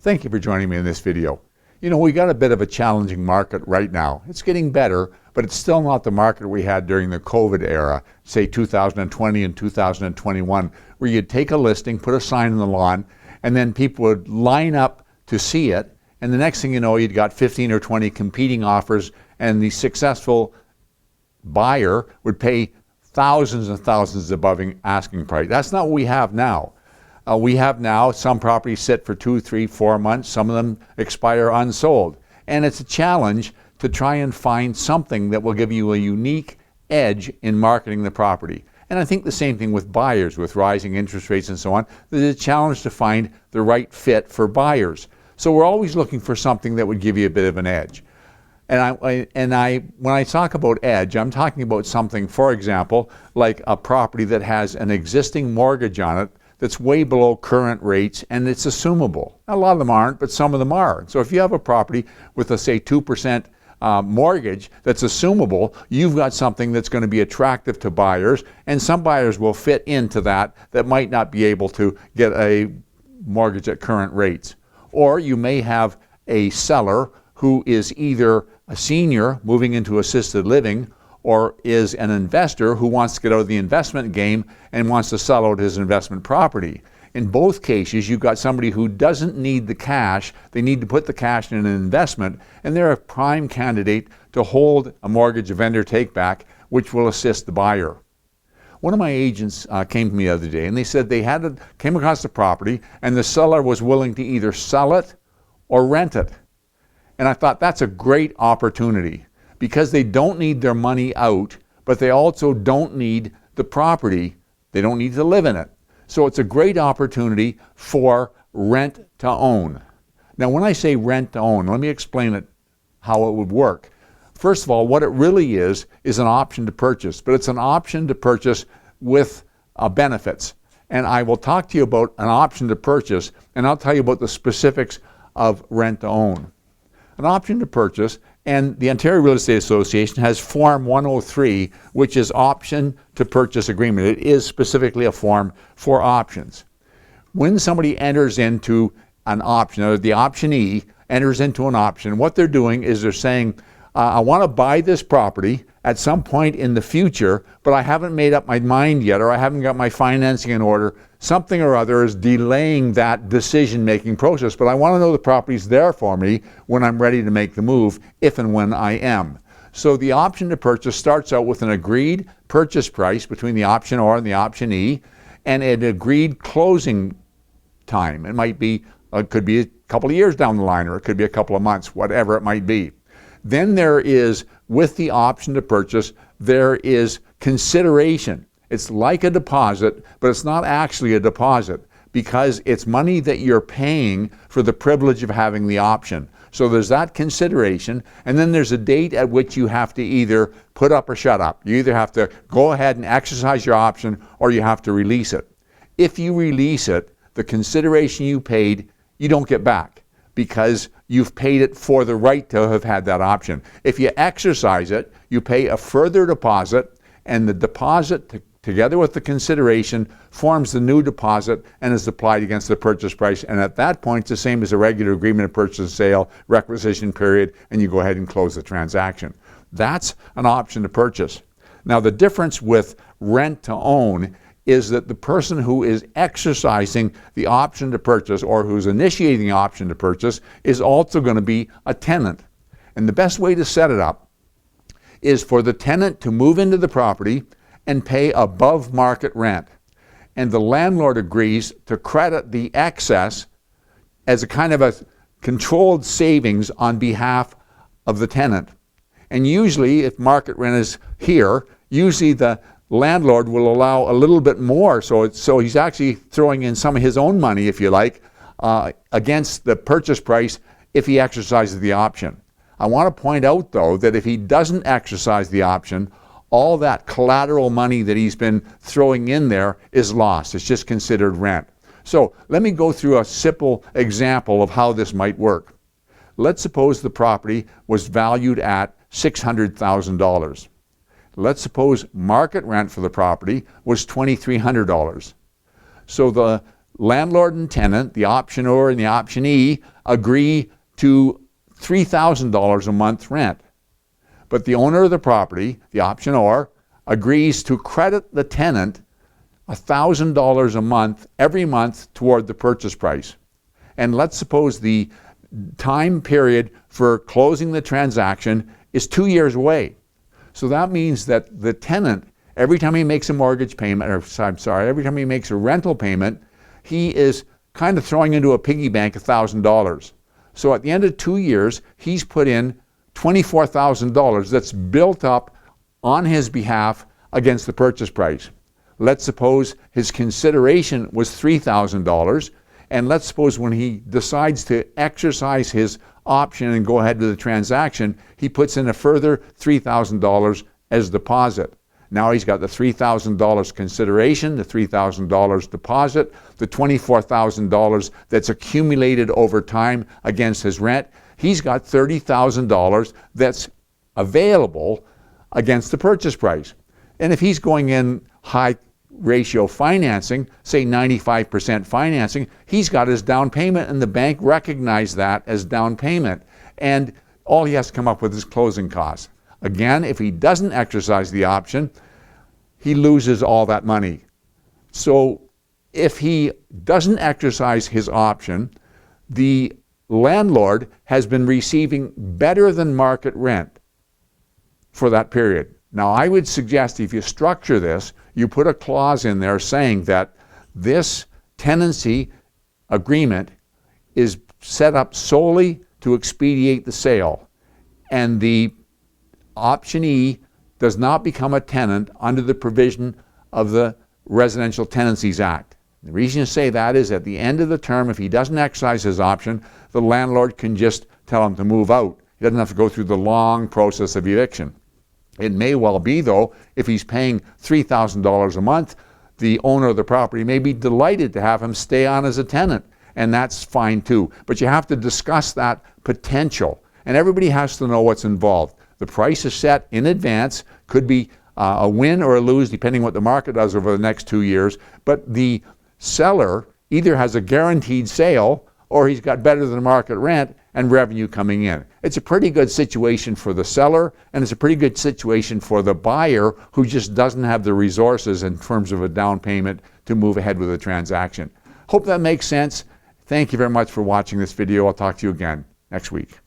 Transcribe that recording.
Thank you for joining me in this video. You know, we got a bit of a challenging market right now. It's getting better, but it's still not the market we had during the COVID era, say 2020 and 2021, where you'd take a listing, put a sign on the lawn, and then people would line up to see it, and the next thing you know, you'd got 15 or 20 competing offers, and the successful buyer would pay thousands and thousands above asking price. That's not what we have now. We have now some properties sit for 2, 3, 4 months. Some of them expire unsold. And it's a challenge to try and find something that will give you a unique edge in marketing the property. And I think the same thing with buyers, with rising interest rates and so on. There's a challenge to find the right fit for buyers. So we're always looking for something that would give you a bit of an edge. And when I talk about edge, I'm talking about something, for example, like a property that has an existing mortgage on it that's way below current rates and it's assumable. A lot of them aren't, but some of them are. So if you have a property with a, say, 2% mortgage that's assumable, you've got something that's going to be attractive to buyers, and some buyers will fit into that might not be able to get a mortgage at current rates. Or you may have a seller who is either a senior moving into assisted living or is an investor who wants to get out of the investment game and wants to sell out his investment property. In both cases, you've got somebody who doesn't need the cash. They need to put the cash in an investment, and they're a prime candidate to hold a mortgage vendor take-back, which will assist the buyer. One of my agents came to me the other day, and they said they came across the property, and the seller was willing to either sell it or rent it. And I thought, that's a great opportunity, because they don't need their money out, but they also don't need the property. They don't need to live in it. So it's a great opportunity for rent to own. Now, when I say rent to own, let me explain it, how it would work. First of all, what it really is an option to purchase, but it's an option to purchase with benefits. And I will talk to you about an option to purchase, and I'll tell you about the specifics of rent to own. An option to purchase, and the Ontario Real Estate Association has Form 103, which is option to purchase agreement. It is specifically a form for options. When somebody enters into an option, or the optionee enters into an option, what they're doing is they're saying, I want to buy this property at some point in the future, but I haven't made up my mind yet, or I haven't got my financing in order. Something or other is delaying that decision-making process, but I want to know the property's there for me when I'm ready to make the move, if and when I am. So the option to purchase starts out with an agreed purchase price between the optionor and the optionee, and an agreed closing time. It could be a couple of years down the line, or it could be a couple of months, whatever it might be. Then there is, with the option to purchase, there is consideration. It's like a deposit, but it's not actually a deposit, because it's money that you're paying for the privilege of having the option. So there's that consideration, and then there's a date at which you have to either put up or shut up. You either have to go ahead and exercise your option, or you have to release it. If you release it, the consideration you paid, you don't get back, because you've paid it for the right to have had that option. If you exercise it, you pay a further deposit, and the deposit together with the consideration forms the new deposit and is applied against the purchase price. And at that point, it's the same as a regular agreement of purchase and sale, requisition period, and you go ahead and close the transaction. That's an option to purchase. Now, the difference with rent to own is that the person who is exercising the option to purchase, or who's initiating the option to purchase, is also going to be a tenant. And the best way to set it up is for the tenant to move into the property and pay above market rent. And the landlord agrees to credit the excess as a kind of a controlled savings on behalf of the tenant. And usually, if market rent is here, usually the landlord will allow a little bit more, so he's actually throwing in some of his own money, if you like, against the purchase price if he exercises the option. I want to point out, though, that if he doesn't exercise the option, all that collateral money that he's been throwing in there is lost. It's just considered rent. So let me go through a simple example of how this might work. Let's suppose the property was valued at $600,000. Let's suppose market rent for the property was $2,300. So the landlord and tenant, the optionor and the optionee, agree to $3,000 a month rent. But the owner of the property, the optionor, agrees to credit the tenant $1,000 a month every month toward the purchase price. And let's suppose the time period for closing the transaction is 2 years away. So that means that the tenant, every time he makes a mortgage payment, every time he makes a rental payment, he is kind of throwing into a piggy bank $1,000. So at the end of 2 years, he's put in $24,000 that's built up on his behalf against the purchase price. Let's suppose his consideration was $3,000, and let's suppose when he decides to exercise his option and go ahead with the transaction, he puts in a further $3,000 as deposit. Now he's got the $3,000 consideration, the $3,000 deposit, the $24,000 that's accumulated over time against his rent. He's got $30,000 that's available against the purchase price. And if he's going in high ratio financing, say 95% financing, he's got his down payment, and the bank recognizes that as down payment. And all he has to come up with is closing costs. Again, if he doesn't exercise the option, he loses all that money. So if he doesn't exercise his option, the landlord has been receiving better than market rent for that period. Now, I would suggest if you structure this, you put a clause in there saying that this tenancy agreement is set up solely to expedite the sale, and the optionee does not become a tenant under the provision of the Residential Tenancies Act. The reason you say that is at the end of the term, if he doesn't exercise his option, the landlord can just tell him to move out. He doesn't have to go through the long process of eviction. It may well be, though, if he's paying $3,000 a month, the owner of the property may be delighted to have him stay on as a tenant, and that's fine too. But you have to discuss that potential, and everybody has to know what's involved. The price is set in advance, could be a win or a lose depending what the market does over the next 2 years, but the seller either has a guaranteed sale or he's got better than market rent and revenue coming in. It's a pretty good situation for the seller, and it's a pretty good situation for the buyer who just doesn't have the resources in terms of a down payment to move ahead with the transaction. Hope that makes sense. Thank you very much for watching this video. I'll talk to you again next week.